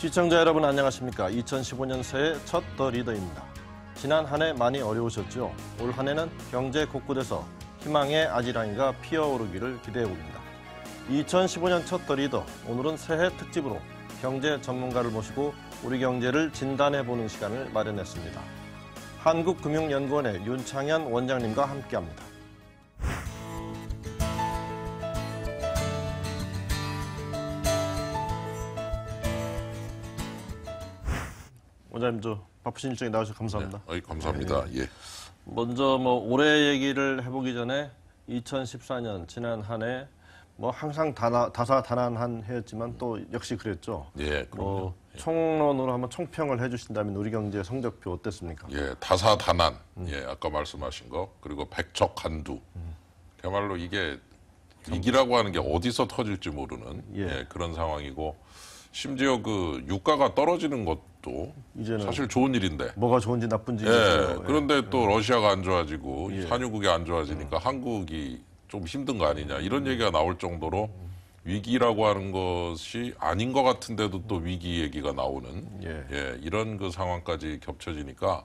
시청자 여러분 안녕하십니까. 2015년 새해 첫 더 리더입니다. 지난 한 해 많이 어려우셨죠? 올 한 해는 경제 곳곳에서 희망의 아지랑이가 피어오르기를 기대해봅니다. 2015년 첫 더 리더, 오늘은 새해 특집으로 경제 전문가를 모시고 우리 경제를 진단해보는 시간을 마련했습니다. 한국금융연구원의 윤창현 원장님과 함께합니다. 원장님, 바쁘신 일정에 나와주셔서 감사합니다. 네, 감사합니다. 예. 먼저 올해 얘기를 해보기 전에 2014년 지난 한 해 항상 다사다난한 해였지만 또 역시 그랬죠. 예, 그럼요. 총론으로 한번 총평을 해주신다면 우리 경제 성적표 어땠습니까? 예, 다사다난. 예, 아까 말씀하신 거 그리고 백척간두. 그야말로 이게 위기라고 하는 게 어디서 터질지 모르는 예, 그런 상황이고. 심지어 그 유가가 떨어지는 것도 이제는 사실 좋은 일인데 뭐가 좋은지 나쁜지 예, 그런데 또 러시아가 안 좋아지고 산유국이 안 좋아지니까 한국이 좀 힘든 거 아니냐 이런 얘기가 나올 정도로 위기라고 하는 것이 아닌 것 같은데도 또 위기 얘기가 나오는 예, 이런 그 상황까지 겹쳐지니까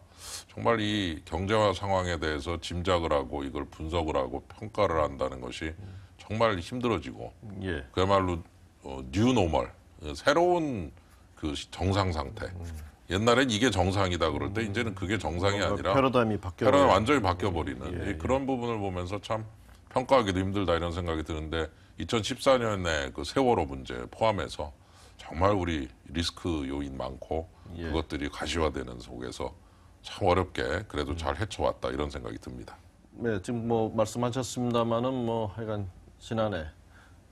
정말 이 경제화 상황에 대해서 짐작을 하고 이걸 분석을 하고 평가를 한다는 것이 정말 힘들어지고 그야말로 뉴노멀 새로운 그 정상 상태. 옛날엔 이게 정상이다 그럴 때 이제는 그게 정상이 아니라 패러다임이 완전히 바뀌어버리는 그런 부분을 보면서 참 평가하기도 힘들다 이런 생각이 드는데 2014년에 그 세월호 문제 포함해서 정말 우리 리스크 요인 많고 그것들이 가시화되는 속에서 참 어렵게 그래도 잘 헤쳐왔다 이런 생각이 듭니다. 네, 지금 말씀하셨습니다만은 하여간 지난해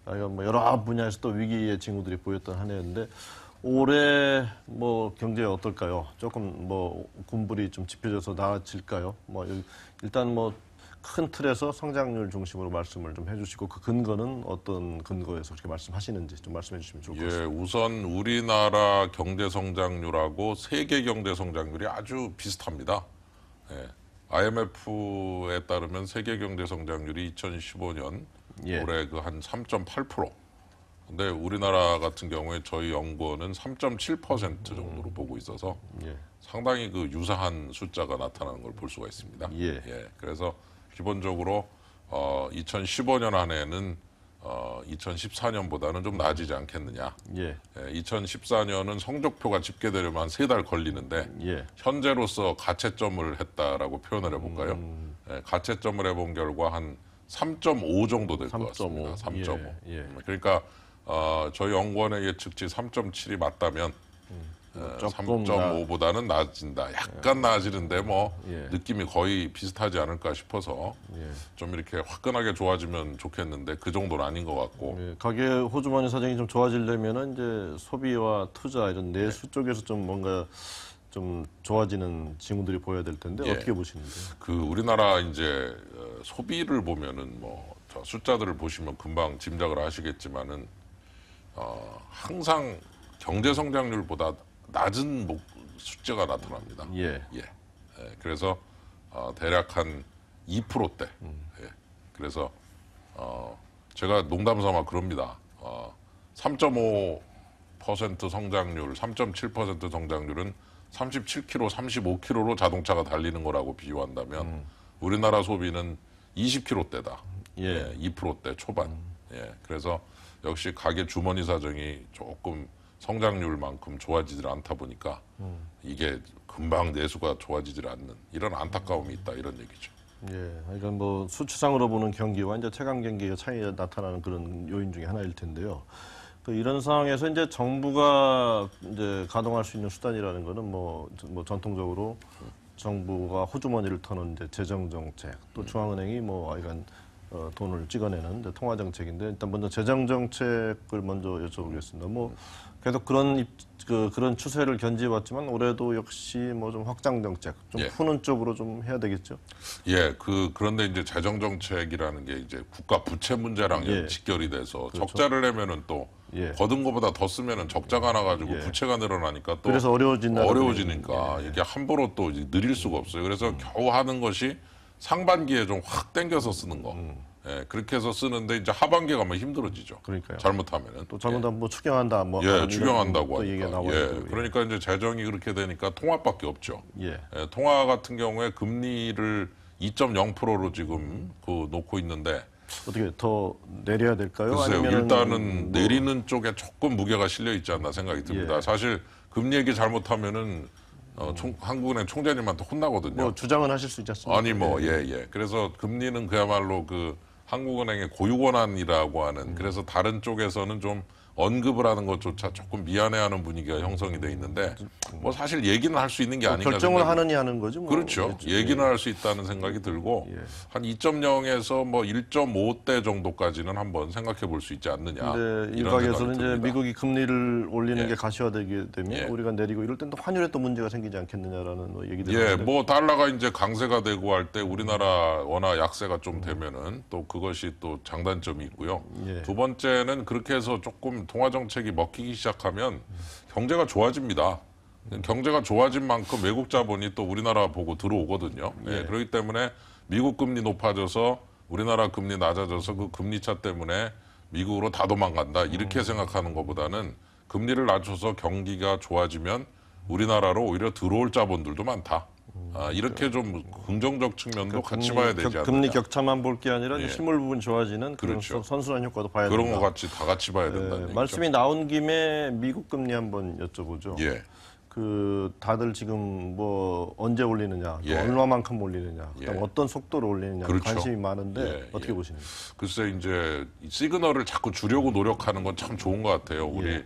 여러 분야에서 또 위기의 징후들이 보였던 한 해였는데 올해 경제 어떨까요? 조금 군불이 좀 짚혀져서 나아질까요? 일단 큰 틀에서 성장률 중심으로 말씀을 좀 해주시고 그 근거는 어떤 근거에서 그렇게 말씀하시는지 좀 말씀해 주시면 좋을 것 같습니다. 예, 우선 우리나라 경제 성장률하고 세계 경제 성장률이 아주 비슷합니다. 예, IMF에 따르면 세계 경제 성장률이 2015년 올해 그 한 3.8%. 근데 우리나라 같은 경우에 저희 연구원은 3.7% 정도로 보고 있어서 상당히 그 유사한 숫자가 나타나는 걸 볼 수가 있습니다. 그래서 기본적으로 2015년 한 해는 2014년보다는 좀 나아지지 않겠느냐. 2014년은 성적표가 집계되려면 한 3달 걸리는데 현재로서 가채점을 했다라고 표현을 해볼까요? 가채점을 해본 결과 한 3.5 정도 될 것 같습니다. 3.5. 그러니까 저희 연구원의 예측치 3.7이 맞다면 3.5보다는 나아진다. 약간 나아지는데 느낌이 거의 비슷하지 않을까 싶어서 좀 이렇게 화끈하게 좋아지면 좋겠는데 그 정도는 아닌 것 같고. 가계 호주머니 사정이 좀 좋아지려면은 이제 소비와 투자 이런 내수 쪽에서 좀 뭔가 좀 좋아지는 징후들이 보여야 될 텐데 어떻게 보시는지? 그 우리나라 이제 소비를 보면은 저 숫자들을 보시면 금방 짐작을 하시겠지만은 항상 경제 성장률보다 낮은 숫자가 나타납니다. 그래서 대략 한 2%대. 그래서 제가 농담삼아 그럽니다. 3.5% 성장률, 3.7% 성장률은 37km, 35km로 자동차가 달리는 거라고 비유한다면 우리나라 소비는 20km대다. 2%대 초반. 그래서 역시 가계 주머니 사정이 조금 성장률만큼 좋아지질 않다 보니까 이게 금방 내수가 좋아지질 않는 이런 안타까움이 있다 이런 얘기죠. 그러니까 수치상으로 보는 경기와 이제 체감 경기의 차이가 나타나는 그런 요인 중에 하나일 텐데요. 이런 상황에서 이제 정부가 이제 가동할 수 있는 수단이라는 거는 전통적으로 정부가 호주머니를 터는 이제 재정 정책, 또 중앙은행이 이건 돈을 찍어내는 통화 정책인데 일단 먼저 재정 정책을 먼저 여쭤보겠습니다. 계속 그런 추세를 견지해왔지만 올해도 역시 좀 확장 정책, 좀 푸는 쪽으로 좀 해야 되겠죠? 그런데 이제 재정 정책이라는 게 이제 국가 부채 문제랑 직결이 돼서 적자를 내면은 또 거둔 것보다 더 쓰면은 적자가 나가지고 부채가 늘어나니까 또 그래서 어려워지니까 이게 함부로 또 느릴 수가 없어요. 그래서 겨우 하는 것이 상반기에 좀 확 당겨서 쓰는 거. 예, 그렇게 해서 쓰는데 이제 하반기에 가면 힘들어지죠. 그러니까요. 잘못하면은. 또 잘못하면 뭐 추경한다 뭐 예, 추경한다고 또 얘기가 하니까. 나와요. 예, 그러니까 이제 재정이 그렇게 되니까 통화밖에 없죠. 예. 예, 통화 같은 경우에 금리를 2.0%로 지금 그 놓고 있는데 어떻게 더 내려야 될까요? 글쎄요. 아니면은 일단은 뭐 내리는 쪽에 조금 무게가 실려 있지 않나 생각이 듭니다. 예. 사실 금리 얘기 잘못하면은 한국은행 총재님한테 혼나거든요. 뭐 주장은 하실 수 있지 않습니까? 아니 뭐 예. 그래서 금리는 그야말로 그 한국은행의 고유 권한이라고 하는 그래서 다른 쪽에서는 좀 언급을 하는 것조차 조금 미안해하는 분위기가 형성이 돼 있는데 뭐 사실 얘기는 할 수 있는 게 아닌가 결정을 생각이 하느니 하는 거죠. 뭐. 그렇죠. 얘기는 할 수 있다는 생각이 들고 한 2.0에서 뭐 1.5대 정도까지는 한번 생각해 볼 수 있지 않느냐. 근데 이런 일각에서는 생각이 이제 듭니다. 미국이 금리를 올리는 예. 게 가시화되게 되면 예. 우리가 내리고 이럴 땐 또 환율에 또 문제가 생기지 않겠느냐라는 뭐 얘기들이 예, 있는데 뭐 달러가 이제 강세가 되고 할 때 우리나라 원화 약세가 좀 되면은 또 그것이 또 장단점이 있고요. 예. 두 번째는 그렇게 해서 조금 통화 정책이 먹히기 시작하면 경제가 좋아집니다. 경제가 좋아진 만큼 외국 자본이 또 우리나라 보고 들어오거든요. 예, 그렇기 때문에 미국 금리 높아져서 우리나라 금리 낮아져서 그 금리 차 때문에 미국으로 다 도망간다. 이렇게 생각하는 것보다는 금리를 낮춰서 경기가 좋아지면 우리나라로 오히려 들어올 자본들도 많다. 이렇게 좀 긍정적 측면도 같이 봐야 되지 않느냐. 금리 격차만 볼 게 아니라 예. 실물 부분 좋아지는 그런 그렇죠. 선순환 효과도 봐야 그런 된다. 것 같이 다 같이 봐야 된다는 얘기죠. 말씀이 나온 김에 미국 금리 한번 여쭤보죠. 예. 그 다들 지금 뭐 언제 올리느냐, 또 예. 얼마만큼 올리느냐, 그다음 예. 어떤 속도로 올리느냐 그렇죠. 관심이 많은데 예, 어떻게 예. 보시는지. 글쎄 이제 이 시그널을 자꾸 주려고 노력하는 건 참 좋은 것 같아요. 우리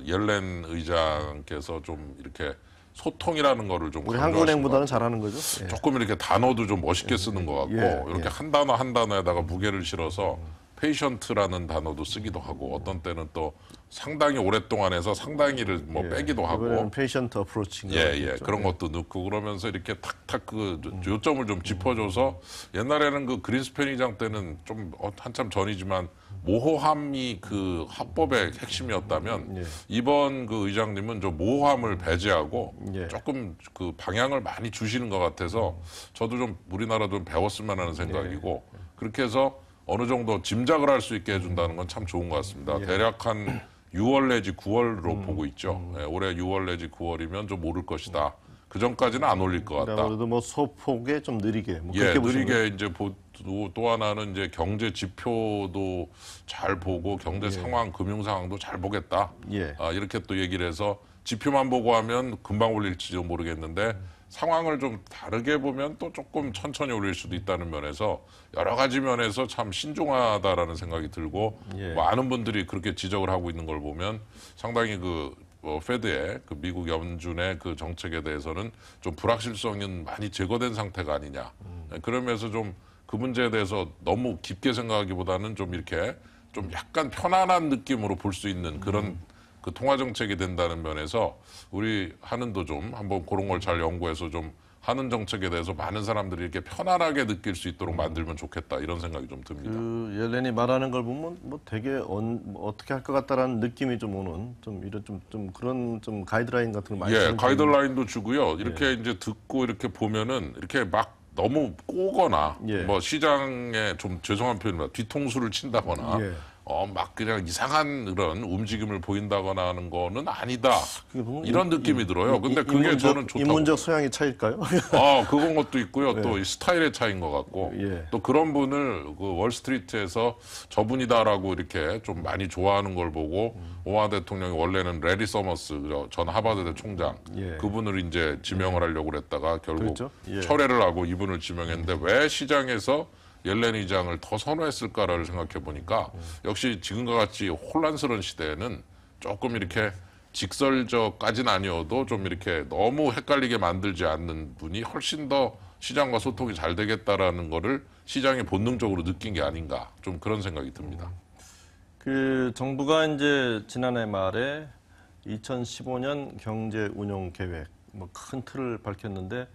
옐렌 의장께서 좀 이렇게 소통이라는 거를 좀 우리 강조하신 한국은행보다는 것 같아요. 잘하는 거죠. 예. 조금 이렇게 단어도 좀 멋있게 쓰는 것 같고 예, 이렇게 예. 한 단어 한 단어에다가 무게를 실어서 페이션트라는 단어도 쓰기도 하고 어떤 때는 또 상당히 오랫동안 해서 상당히를 뭐 빼기도 하고 이번에는 페이션트 어프로치인가 예, 그런 것도 넣고 그러면서 이렇게 탁탁 그 요점을 좀 짚어줘서 옛날에는 그 그린스팬 의장 때는 좀 한참 전이지만 모호함이 그 합법의 핵심이었다면 이번 그 의장님은 좀 모호함을 배제하고 예. 조금 그 방향을 많이 주시는 것 같아서 저도 좀 우리나라도 좀 배웠으면 하는 생각이고 그렇게 해서 어느 정도 짐작을 할 수 있게 해준다는 건 참 좋은 것 같습니다. 대략 한 6월 내지 9월로 보고 있죠. 예, 올해 6월 내지 9월이면 좀 오를 것이다. 그 전까지는 안 올릴 것 같다. 아무래도 뭐 소폭에 좀 느리게. 뭐 예, 그렇게 보시는 거예요? 느리게 이제 또 하나는 이제 경제 지표도 잘 보고 경제 상황, 금융 상황도 잘 보겠다. 예. 이렇게 또 얘기를 해서 지표만 보고 하면 금방 올릴지도 모르겠는데 상황을 좀 다르게 보면 또 조금 천천히 올릴 수도 있다는 면에서 여러 가지 면에서 참 신중하다라는 생각이 들고 많은 분들이 그렇게 지적을 하고 있는 걸 보면 상당히 그 페드의 그 미국 연준의 그 정책에 대해서는 좀 불확실성은 많이 제거된 상태가 아니냐. 그러면서 좀 그 문제에 대해서 너무 깊게 생각하기보다는 좀 이렇게 좀 약간 편안한 느낌으로 볼 수 있는 그런 그 통화 정책이 된다는 면에서 우리 한은도 좀 한번 그런 걸 잘 연구해서 좀 하는 정책에 대해서 많은 사람들이 이렇게 편안하게 느낄 수 있도록 만들면 좋겠다 이런 생각이 좀 듭니다. 그 옐렌이 말하는 걸 보면 뭐 되게 뭐 어떻게 할 것 같다라는 느낌이 좀 오는 좀 이런 좀 그런 좀 가이드라인 같은 걸 많이 예, 주는 가이드라인도 주고요. 이렇게 이제 듣고 이렇게 보면은 이렇게 막 너무 꼬거나 뭐 시장에 좀 죄송한 표현입니다. 뒤통수를 친다거나 막 그냥 이상한 그런 움직임을 보인다거나 하는 거는 아니다. 이런 느낌이 들어요. 근데 그게 저는 좋다고. 인문적 소양의 차일까요? 그건 것도 있고요. 또 이 스타일의 차이인 것 같고 또 그런 분을 그 월스트리트에서 저분이다라고 이렇게 좀 많이 좋아하는 걸 보고 오바마 대통령이 원래는 레리 서머스 전 하버드대 총장 그분을 이제 지명을 하려고 그랬다가 결국 그렇죠? 철회를 하고 이분을 지명했는데 왜 시장에서 옐렌 의장을 더 선호했을까를 생각해 보니까 역시 지금과 같이 혼란스러운 시대에는 조금 이렇게 직설적까지는 아니어도 좀 이렇게 너무 헷갈리게 만들지 않는 분이 훨씬 더 시장과 소통이 잘 되겠다라는 거를 시장이 본능적으로 느낀 게 아닌가 좀 그런 생각이 듭니다. 그 정부가 이제 지난해 말에 2015년 경제 운용 계획 뭐 큰 틀을 밝혔는데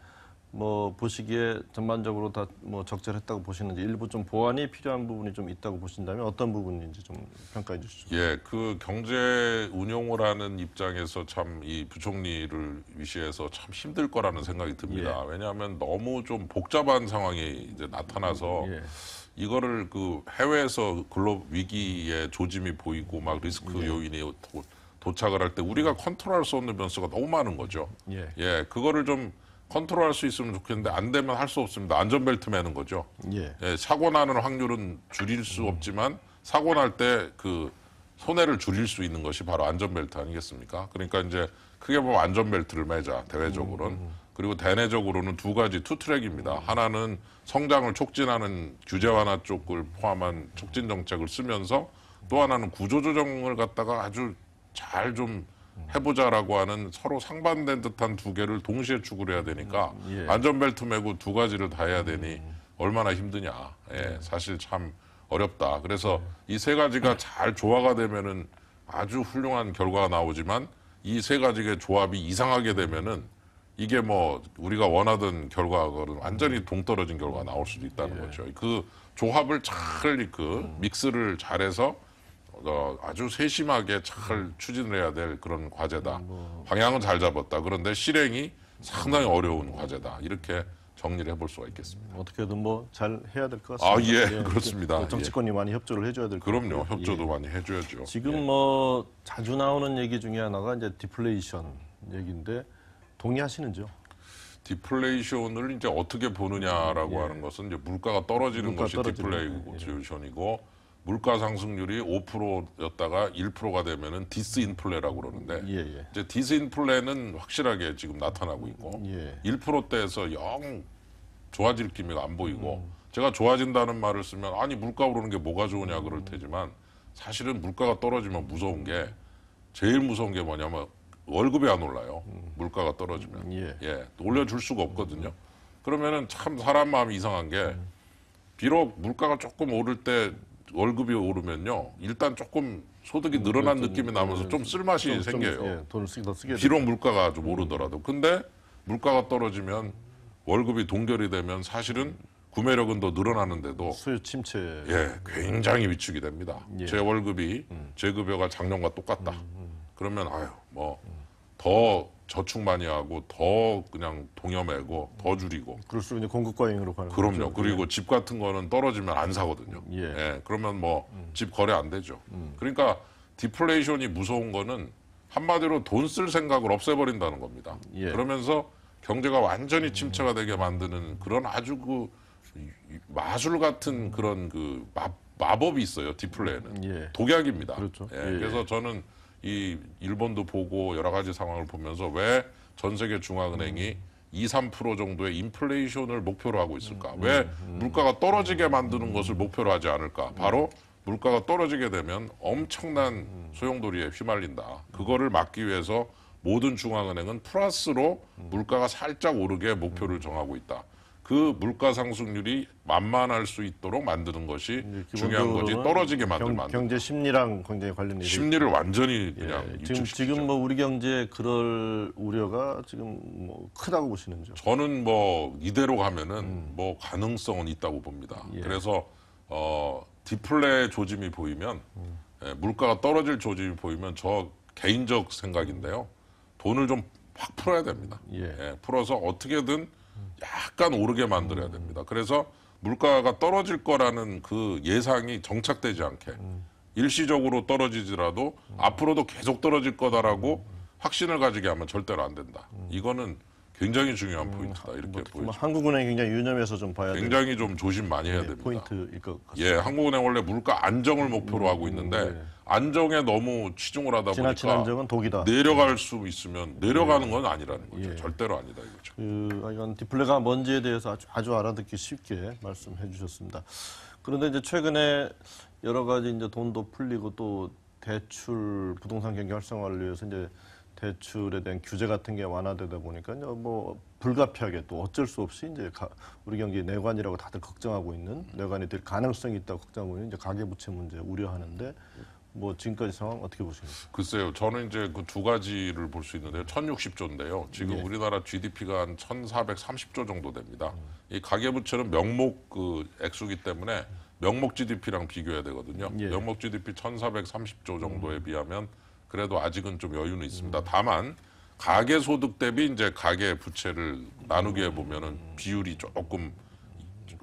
뭐 보시기에 전반적으로 다 뭐 적절했다고 보시는지 일부 좀 보완이 필요한 부분이 좀 있다고 보신다면 어떤 부분인지 좀 평가해 주시죠. 예, 그 경제 운용을 하는 입장에서 참 이 부총리를 위시해서 참 힘들 거라는 생각이 듭니다. 왜냐하면 너무 좀 복잡한 상황이 이제 나타나서 이거를 그 해외에서 글로벌 위기의 조짐이 보이고 막 리스크 요인이 도착을 할 때 우리가 컨트롤할 수 없는 변수가 너무 많은 거죠. 예, 그거를 좀 컨트롤할 수 있으면 좋겠는데 안 되면 할 수 없습니다. 안전벨트 매는 거죠. 예, 사고 나는 확률은 줄일 수 없지만 사고 날 때 그 손해를 줄일 수 있는 것이 바로 안전벨트 아니겠습니까? 그러니까 이제 크게 보면 안전벨트를 매자 대외적으로는. 그리고 대내적으로는 두 가지 투트랙입니다. 하나는 성장을 촉진하는 규제 완화 쪽을 포함한 촉진 정책을 쓰면서 또 하나는 구조조정을 갖다가 아주 잘 좀 해보자라고 하는 서로 상반된 듯한 두 개를 동시에 추구를 해야 되니까 안전벨트 매고 두 가지를 다 해야 되니 얼마나 힘드냐. 예, 사실 참 어렵다. 그래서 이 세 가지가 잘 조화가 되면은 아주 훌륭한 결과가 나오지만 이 세 가지의 조합이 이상하게 되면은 이게 뭐 우리가 원하던 결과하고는 완전히 동떨어진 결과가 나올 수도 있다는 거죠. 그 조합을 잘 그 믹스를 잘해서 아주 세심하게 잘 추진을 해야 될 그런 과제다. 방향은 잘 잡았다. 그런데 실행이 상당히 어려운 과제다. 이렇게 정리를 해볼 수가 있겠습니다. 어떻게든 뭐 잘 해야 될 것 같습니다. 예, 그렇습니다. 정치권이 많이 협조를 해줘야 될 것 같고요. 그럼요. 협조도 많이 해줘야죠. 지금 뭐 자주 나오는 얘기 중에 하나가 이제 디플레이션 얘기인데 동의하시는죠? 디플레이션을 이제 어떻게 보느냐라고 하는 것은 이제 물가가 떨어지는 것이 디플레이션이고 물가 상승률이 5%였다가 1%가 되면은 디스인플레라고 그러는데 이제 디스인플레는 확실하게 지금 나타나고 있고 1%대에서 영 좋아질 기미가 안 보이고 제가 좋아진다는 말을 쓰면 아니 물가 오르는 게 뭐가 좋으냐 그럴 테지만 사실은 물가가 떨어지면 무서운 게 제일 무서운 게 뭐냐면 월급이 안 올라요. 물가가 떨어지면. 올려줄 수가 없거든요. 그러면은 참 사람 마음이 이상한 게 비록 물가가 조금 오를 때 월급이 오르면요. 일단 조금 소득이 늘어난 느낌이 나면서 좀 쓸맛이 생겨요. 돈을 더 쓰게 비록 물가가 좀 오르더라도. 근데 물가가 떨어지면 월급이 동결이 되면 사실은 구매력은 더 늘어나는데도 수요 침체. 굉장히 위축이 됩니다. 제 월급이 제 급여가 작년과 똑같다. 그러면 더 저축 많이 하고 더 그냥 동여매고 더 줄이고. 그럴수록 이제 공급 과잉으로 가는 그럼요. 거죠. 그리고 집 같은 거는 떨어지면 안 사거든요. 그러면 집 거래 안 되죠. 그러니까 디플레이션이 무서운 거는 한마디로 돈 쓸 생각을 없애버린다는 겁니다. 그러면서 경제가 완전히 침체가 되게 만드는 그런 아주 그 마술 같은 그런 그 마법이 있어요. 디플레이는 독약입니다. 그렇죠. 그래서 저는 이 일본도 보고 여러 가지 상황을 보면서 왜 전 세계 중앙은행이 2~3% 정도의 인플레이션을 목표로 하고 있을까? 왜 물가가 떨어지게 만드는 것을 목표로 하지 않을까? 바로 물가가 떨어지게 되면 엄청난 소용돌이에 휘말린다. 그거를 막기 위해서 모든 중앙은행은 플러스로 물가가 살짝 오르게 목표를 정하고 있다. 그 물가 상승률이 만만할 수 있도록 만드는 것이 중요한 거지 떨어지게 만들면 안 된다. 경제 심리랑 굉장히 관련이 심리를 완전히 그냥 지금 뭐 우리 경제에 그럴 우려가 지금 뭐 크다고 보시는죠? 저는 뭐 이대로 가면은 뭐 가능성은 있다고 봅니다. 그래서 디플레 조짐이 보이면 물가가 떨어질 조짐이 보이면 저 개인적 생각인데요. 돈을 좀 확 풀어야 됩니다. 풀어서 어떻게든 약간 오르게 만들어야 됩니다. 그래서 물가가 떨어질 거라는 그 예상이 정착되지 않게 일시적으로 떨어지더라도 앞으로도 계속 떨어질 거다라고 확신을 가지게 하면 절대로 안 된다. 이거는 굉장히 중요한 포인트다. 이렇게 보여집니다. 한국은행이 굉장히 유념해서 좀 봐야 돼요. 굉장히 좀 조심 많이 해야 됩니다. 포인트일 것 같습니다. 한국은행 원래 물가 안정을 목표로 하고 있는데 안정에 너무 치중을 하다 보니까 지나친 안정은 독이다. 내려갈 수 있으면 내려가는 건 아니라는 거죠. 절대로 아니다 이거죠. 이건 디플레가 뭔지에 대해서 아주 알아듣기 쉽게 말씀해 주셨습니다. 그런데 이제 최근에 여러 가지 이제 돈도 풀리고 또 대출 부동산 경기 활성화를 위해서 이제 대출에 대한 규제 같은 게 완화되다 보니까 뭐 불가피하게 또 어쩔 수 없이 이제 우리 경기 내관이라고 다들 걱정하고 있는 내관이 될 가능성이 있다고 걱정하고 있는 이제 가계부채 문제 우려하는데 뭐 지금까지 상황 어떻게 보십니까? 글쎄요, 저는 이제 그 두 가지를 볼 수 있는데요. 1,060조인데요. 지금 우리나라 GDP가 한 1,430조 정도 됩니다. 이 가계부채는 명목 그 액수기 때문에 명목 GDP랑 비교해야 되거든요. 명목 GDP 1,430조 정도에 비하면 그래도 아직은 좀 여유는 있습니다. 다만 가계 소득 대비 이제 가계 부채를 나누게 해보면은 비율이 조금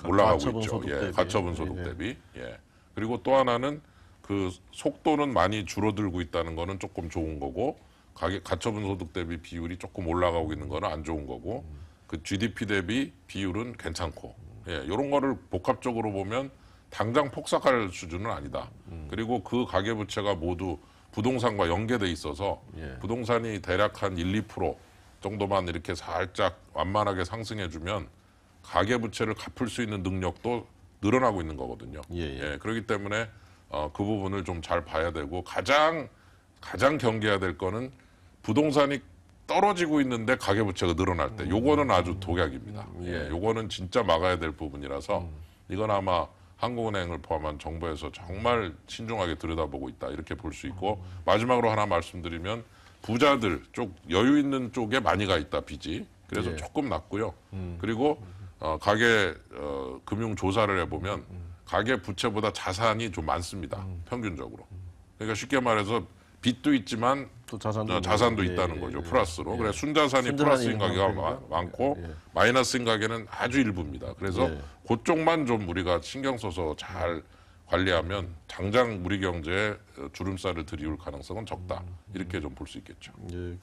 올라가고 가처분 있죠. 소득 예, 대비. 가처분 소득 대비. 예. 그리고 또 하나는 그 속도는 많이 줄어들고 있다는 거는 조금 좋은 거고 가처분 소득 대비 비율이 조금 올라가고 있는 거는 안 좋은 거고 그 GDP 대비 비율은 괜찮고 예, 이런 거를 복합적으로 보면 당장 폭삭할 수준은 아니다. 그리고 그 가계부채가 모두 부동산과 연계돼 있어서 예. 부동산이 대략 한 1, 2% 정도만 이렇게 살짝 완만하게 상승해주면 가계부채를 갚을 수 있는 능력도 늘어나고 있는 거거든요. 예. 그렇기 때문에 그 부분을 좀 잘 봐야 되고 가장 경계해야 될 거는 부동산이 떨어지고 있는데 가계부채가 늘어날 때 요거는 아주 독약입니다. 요거는 진짜 막아야 될 부분이라서 이건 아마 한국은행을 포함한 정부에서 정말 신중하게 들여다보고 있다 이렇게 볼 수 있고 마지막으로 하나 말씀드리면 부자들 쪽 여유 있는 쪽에 많이 가 있다 빚이 그래서 예. 조금 낮고요. 그리고 가계 금융 조사를 해보면 가계 부채보다 자산이 좀 많습니다. 평균적으로. 그러니까 쉽게 말해서 빚도 있지만 또 자산도, 자산도 예, 있다는 예, 거죠. 예. 플러스로. 예. 그래서 순자산이 플러스인 가게가 많고 예. 마이너스인 가게는 아주 일부입니다. 그래서 예. 그쪽만 좀 우리가 신경 써서 잘 관리하면 당장 우리 경제에 주름살을 들이울 가능성은 적다. 이렇게 좀 볼 수 있겠죠. 예,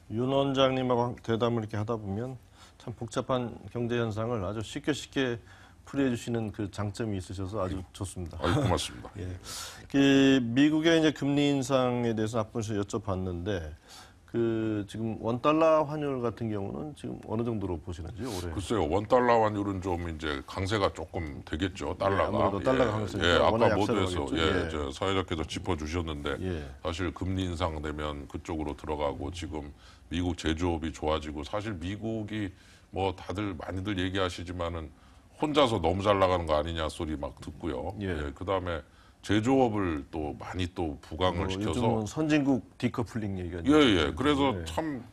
윤 원장님하고 대담을 이렇게 하다 보면 참 복잡한 경제 현상을 아주 쉽게 풀이해 주시는 그 장점이 있으셔서 아주 좋습니다. 아유, 고맙습니다. 예. 미국의 이제 금리 인상에 대해서 앞부분에서 여쭤봤는데 지금 원달러 환율 같은 경우는 지금 어느 정도로 보시는지 올해? 글쎄요, 원달러 환율은 좀 이제 강세가 조금 되겠죠. 달러가. 아무래도 달러가 강세니까 예, 워낙 아까 모두에서 약세로 저 사회자께서 짚어주셨는데 예. 사실 금리 인상되면 그쪽으로 들어가고 지금 미국 제조업이 좋아지고 사실 미국이 뭐 다들 많이들 얘기하시지만은 혼자서 너무 잘 나가는 거 아니냐 소리 막 듣고요. 예. 그다음에 제조업을 또 많이 또 부강을 시켜서 요즘은 선진국 디커플링 얘기가 그래서 참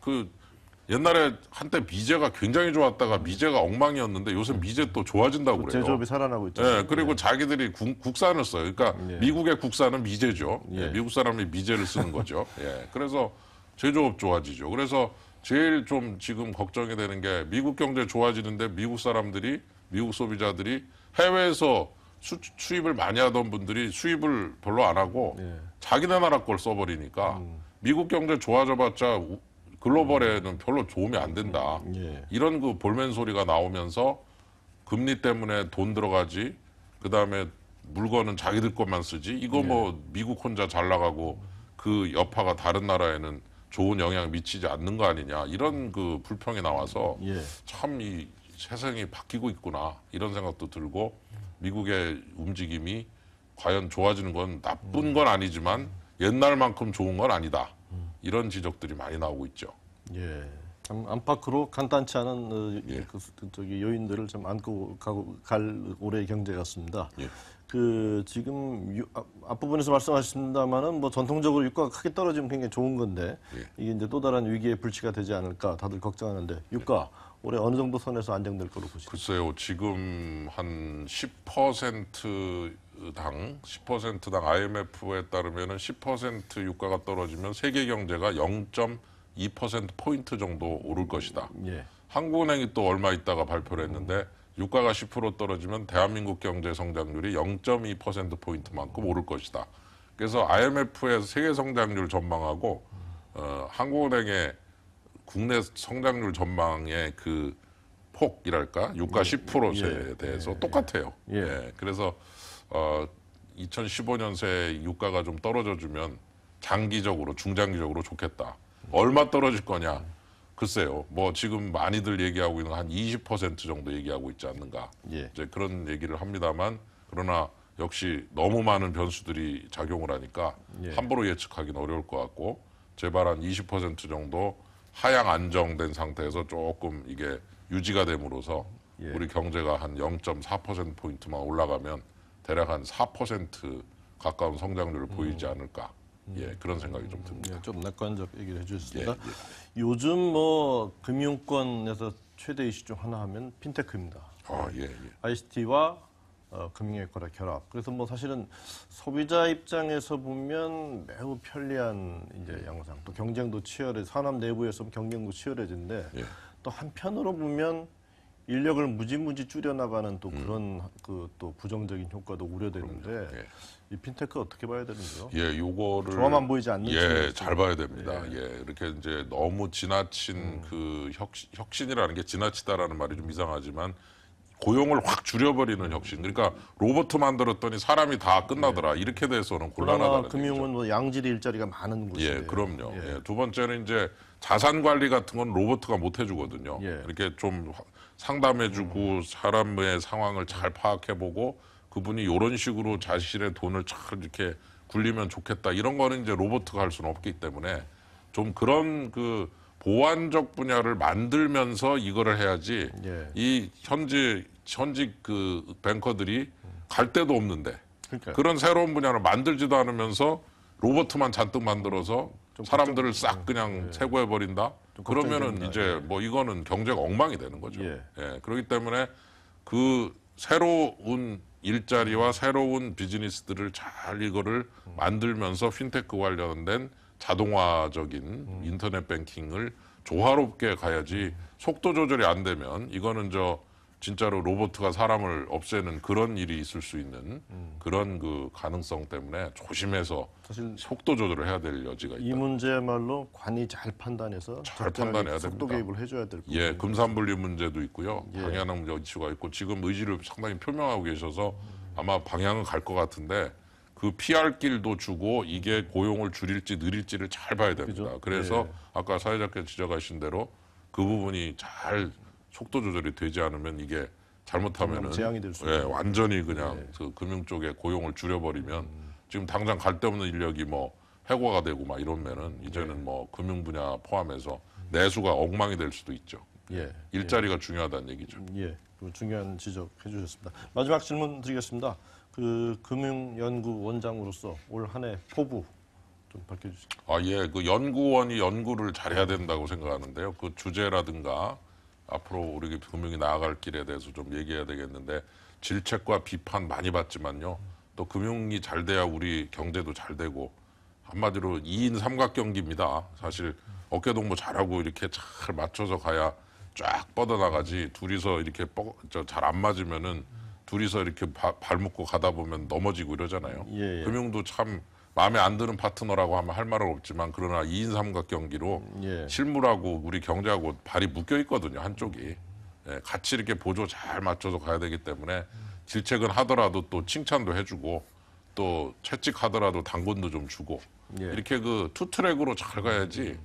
옛날에 한때 미제가 굉장히 좋았다가 미제가 엉망이었는데 요새 미제 또 좋아진다고 그래요. 제조업이 살아나고 있죠. 그리고 자기들이 국산을 써요. 그러니까 미국의 국산은 미제죠. 예. 미국 사람이 미제를 쓰는 거죠. 그래서 제조업 좋아지죠. 그래서 제일 좀 지금 걱정이 되는 게 미국 경제 좋아지는데 미국 사람들이 미국 소비자들이 해외에서 수입을 많이 하던 분들이 수입을 별로 안 하고 자기네 나라 걸 써버리니까 미국 경제 좋아져봤자 글로벌에는 별로 도움이 안 된다. 이런 그 볼멘 소리가 나오면서 금리 때문에 돈 들어가지. 그다음에 물건은 자기들 것만 쓰지. 이거 뭐 미국 혼자 잘 나가고 그 여파가 다른 나라에는 좋은 영향 미치지 않는 거 아니냐. 이런 그 불평이 나와서 참 이 세상이 바뀌고 있구나. 이런 생각도 들고 미국의 움직임이 과연 좋아지는 건 나쁜 건 아니지만 옛날만큼 좋은 건 아니다. 이런 지적들이 많이 나오고 있죠. 참 안팎으로 간단치 않은 요인들을 좀 안고 갈 올해의 경제 같습니다. 지금 앞부분에서 말씀하셨습니다만은 뭐 전통적으로 유가가 크게 떨어지면 굉장히 좋은 건데 이게 이제 또 다른 위기의 불씨가 되지 않을까 다들 걱정하는데 유가 올해 어느 정도 선에서 안정될 거로 보시죠? 글쎄요, 지금 한 10%당 IMF에 따르면은 10% 유가가 떨어지면 세계 경제가 0.2%포인트 정도 오를 것이다. 한국은행이 또 얼마 있다가 발표를 했는데 유가가 10% 떨어지면 대한민국 경제 성장률이 0.2%포인트만큼 오를 것이다. 그래서 IMF의 세계 성장률 전망하고 한국은행의 국내 성장률 전망의 그 폭이랄까 유가 10%에 대해서 똑같아요. 그래서 2015년새 유가가 좀 떨어져주면 장기적으로 중장기적으로 좋겠다. 얼마 떨어질 거냐? 글쎄요. 뭐 지금 많이들 얘기하고 있는 한 20% 정도 얘기하고 있지 않는가? 이제 그런 얘기를 합니다만 그러나 역시 너무 많은 변수들이 작용을 하니까 함부로 예측하기는 어려울 것 같고 제발 한 20% 정도 하향 안정된 상태에서 조금 이게 유지가 됨으로써 우리 경제가 한 0.4%포인트만 올라가면 대략 한 4% 가까운 성장률을 보이지 않을까. 그런 생각이 좀 듭니다. 좀 낙관적 얘기를 해주셨습니다. 요즘 뭐 금융권에서 최대 이슈 중 하나 하면 핀테크입니다. ICT와 금융의과의 결합. 그래서 뭐 사실은 소비자 입장에서 보면 매우 편리한 이제 양상. 또 경쟁도 치열해. 산업 내부에서 경쟁도 치열해진데 또 한편으로 보면 인력을 무지무지 줄여나가는 또 그런 그 또 부정적인 효과도 우려되는데 예. 이 핀테크 어떻게 봐야 되는지요? 예, 요거를 조화만 보이지 않는 예, 잘 봐야 됩니다. 예. 이렇게 이제 너무 지나친 그 혁신이라는 게 지나치다라는 말이 좀 이상하지만 고용을 확 줄여버리는 혁신. 그러니까 로봇 만들었더니 사람이 다 끝나더라. 이렇게 돼서는 곤란하다는 금융은 뭐 양질의 일자리가 많은 곳이에요. 예, 그럼요. 예. 두 번째는 이제 자산 관리 같은 건 로봇가 못 해주거든요. 예. 이렇게 좀 상담해주고 사람의 상황을 잘 파악해보고 그분이 이런 식으로 자신의 돈을 잘 이렇게 굴리면 좋겠다. 이런 거는 이제 로봇가 할 수는 없기 때문에 좀 그런 그 보완적 분야를 만들면서 이거를 해야지 예. 이 현직 그 뱅커들이 갈 데도 없는데 그러니까요. 그런 새로운 분야를 만들지도 않으면서 로봇만 잔뜩 만들어서 사람들을 싹 그냥 채고해 버린다. 그러면은 걱정됩니다. 이제 뭐 이거는 경제가 엉망이 되는 거죠. 예. 그렇기 때문에 그 새로운 일자리와 새로운 비즈니스들을 잘 이거를 만들면서 핀테크 관련된 자동화적인 인터넷 뱅킹을 조화롭게 가야지 속도 조절이 안 되면 이거는 진짜로 로봇가 사람을 없애는 그런 일이 있을 수 있는 그런 그 가능성 때문에 조심해서 사실 속도 조절을 해야 될 여지가 있다. 이 문제야말로 관이 잘 판단해서 잘 판단해야 속도 됩니다. 개입을 해줘야 될 거예요. 예, 금산분리 문제도 있고요. 예. 방향 이슈가 있고 지금 의지를 상당히 표명하고 계셔서 아마 방향은 갈 것 같은데 그 피할 길도 주고 이게 고용을 줄일지 느릴지를 잘 봐야 됩니다. 그죠? 그래서 예. 아까 사회자께서 지적하신 대로 그 부분이 잘 속도 조절이 되지 않으면 이게 잘못하면은 재앙이 될 수 예, 있죠. 완전히 그냥 그 금융 쪽에 고용을 줄여버리면 지금 당장 갈 데 없는 인력이 뭐 해고가 되고 막 이러면은 이제는 뭐 금융 분야 포함해서 내수가 엉망이 될 수도 있죠. 예. 일자리가 중요하다는 얘기죠. 예. 그 중요한 지적해 주셨습니다. 마지막 질문 드리겠습니다. 그 금융연구 원장으로서 올 한 해 포부 좀 밝혀주시죠. 아, 예. 그 연구원이 연구를 잘해야 된다고 생각하는데요. 그 주제라든가 앞으로 우리 금융이 나아갈 길에 대해서 좀 얘기해야 되겠는데 질책과 비판 많이 받지만요. 또 금융이 잘 돼야 우리 경제도 잘 되고 한마디로 2인 삼각경기입니다. 사실 어깨동무 잘하고 이렇게 잘 맞춰서 가야 쫙 뻗어나가지 둘이서 이렇게 잘 안 맞으면은 둘이서 이렇게 발 묶고 가다 보면 넘어지고 이러잖아요. 예, 예. 금융도 참 마음에 안 드는 파트너라고 하면 할 말은 없지만 그러나 2인 삼각경기로 예. 실무라고 우리 경제하고 발이 묶여 있거든요. 한쪽이. 예, 같이 이렇게 보조 잘 맞춰서 가야 되기 때문에 질책은 하더라도 또 칭찬도 해주고 또 채찍하더라도 당근도 좀 주고 예. 이렇게 그 투트랙으로 잘 가야지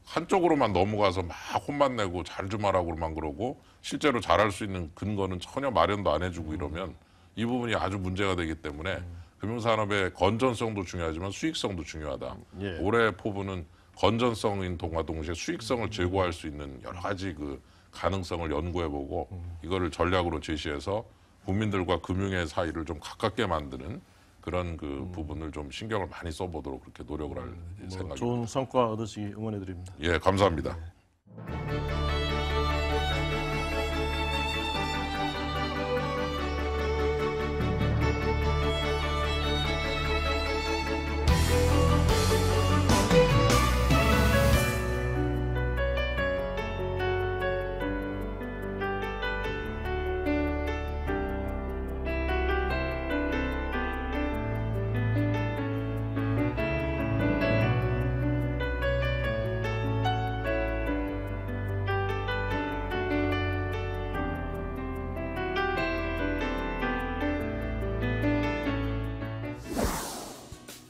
한쪽으로만 넘어가서 막 혼만 내고 잘 좀 하라고만 그러고 실제로 잘할 수 있는 근거는 전혀 마련도 안 해주고 이러면 이 부분이 아주 문제가 되기 때문에 금융산업의 건전성도 중요하지만 수익성도 중요하다. 예. 올해 포부는 건전성인 동과 동시에 수익성을 제고할 수 있는 여러 가지 그 가능성을 연구해보고 이거를 전략으로 제시해서 국민들과 금융의 사이를 좀 가깝게 만드는 그런 그 부분을 좀 신경을 많이 써보도록 그렇게 노력을 할 생각입니다. 좋은 성과 얻으시기 응원해 드립니다. 예, 감사합니다.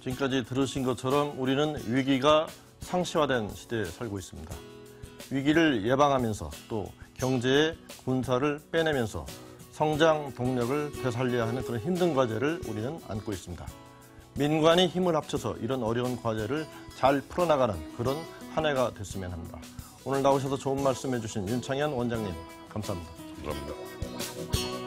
지금까지 들으신 것처럼 우리는 위기가 상시화된 시대에 살고 있습니다. 위기를 예방하면서 또 경제의 군사를 빼내면서 성장 동력을 되살려야 하는 그런 힘든 과제를 우리는 안고 있습니다. 민관이 힘을 합쳐서 이런 어려운 과제를 잘 풀어나가는 그런 한 해가 됐으면 합니다. 오늘 나오셔서 좋은 말씀 해주신 윤창현 원장님 감사합니다. 감사합니다.